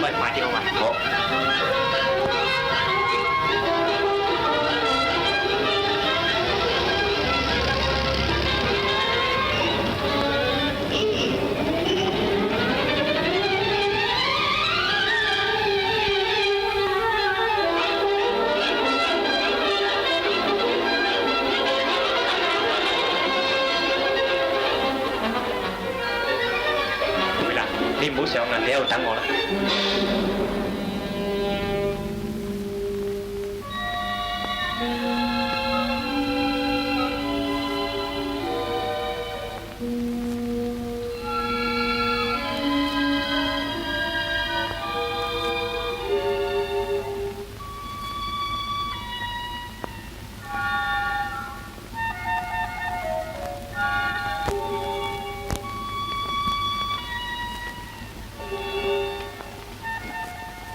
喂，快啲好嘛？好。梅蘭，你唔好上啦，你喺度等我啦。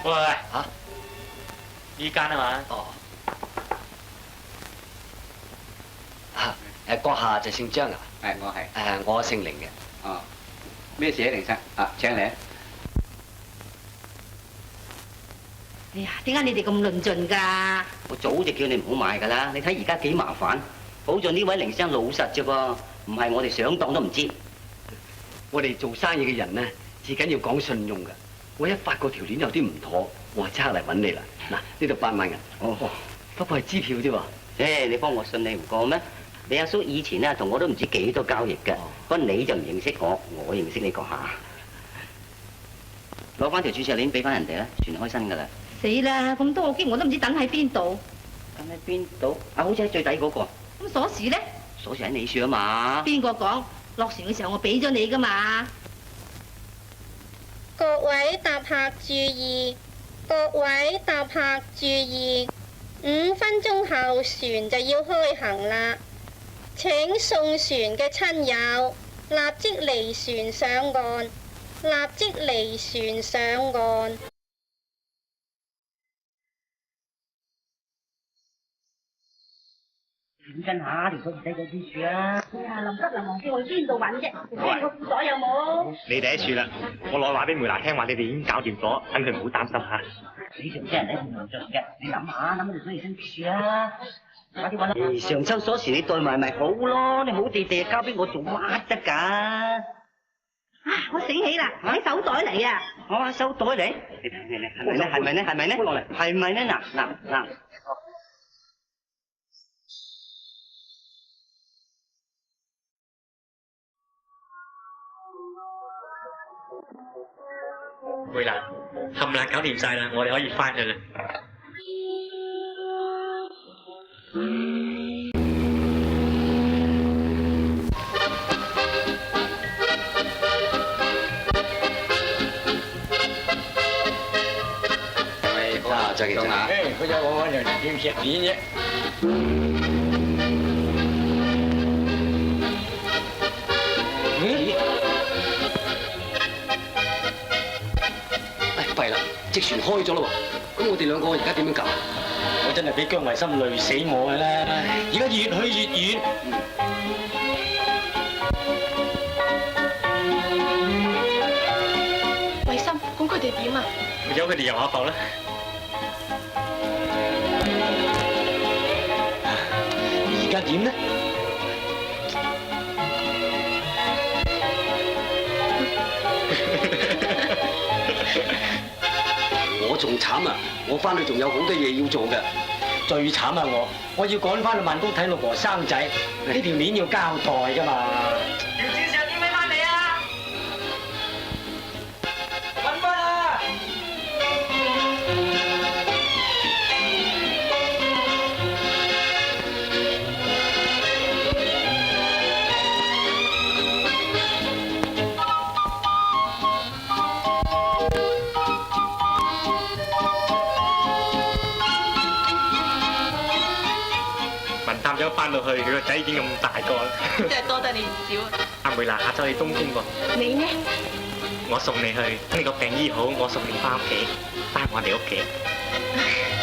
喂嚇，呢間啊嘛？哦。閣下就姓張啊？我係。我姓凌嘅。哦。咩事啊，凌生？請你。哎呀，點解你哋咁論盡㗎？我早就叫你唔好買㗎啦！你睇而家幾麻煩，好在呢位凌生老實啫噃，唔係我哋上當都唔知。我哋做生意嘅人呢，至緊要講信用㗎。我一發覺條鏈有啲唔妥，我即刻嚟揾你啦。嗱，呢度8萬銀。哦，不過係支票啫喎。你幫我信你唔過咩？你阿叔以前咧同我都唔知幾多交易嘅，不過你就唔認識我，我認識你閣下。攞翻條註冊鏈俾翻人哋啦，算開身㗎啦。死啦！咁多個機我都唔知等喺邊度。等喺邊度？好似喺最底嗰個。咁鎖匙咧？鎖匙喺你處啊嘛。邊個講？落船嘅時候我俾咗你㗎嘛。各位搭客注意，各位搭客注意，5分鐘後船就要開行啦。請送船嘅親友立即離船上岸，立即離船上岸。認真下條鎖匙仔喺邊處啊！哎呀，林德林王叫我去邊度揾啫？睇個褲袋有冇？你哋喺處啦，我攞話俾梅蘭聽話，你哋已經搞掂咗，等佢唔好擔心嚇。你條真人咧唔論盡嘅，你諗下條鎖匙身處啊！快啲揾啦！上抽鎖匙你袋埋咪好咯，你好地地交俾我做乜得㗎？啊！我醒起啦，喺手袋嚟啊！我手袋嚟，你係咪咧？係咪咧？係咪咧？嗱。梅蘭，冚唪唥搞掂晒啦，我哋可以翻去啦。好啊，張記者。佢有我就點石鏈啫。弊啦，隻船開咗咯喎，咁我哋兩個而家點樣搞？我真係俾姜維心累死我㗎啦！而家越去越遠。維心，咁佢哋點啊？由佢哋遊下浮啦。而家點咧？我仲慘啊！我翻去仲有好多嘢要做嘅。最慘啊我要趕翻去萬東睇老婆生仔，呢條鏈要交代㗎嘛。條鑽石點俾翻你啊？揾翻啦！探咗翻到去，佢個仔已經咁大個啦。真係多得你唔少。阿梅蘭下晝去東京喎。你呢？我送你去，呢個病醫好，我送你翻屋企，翻我哋屋企。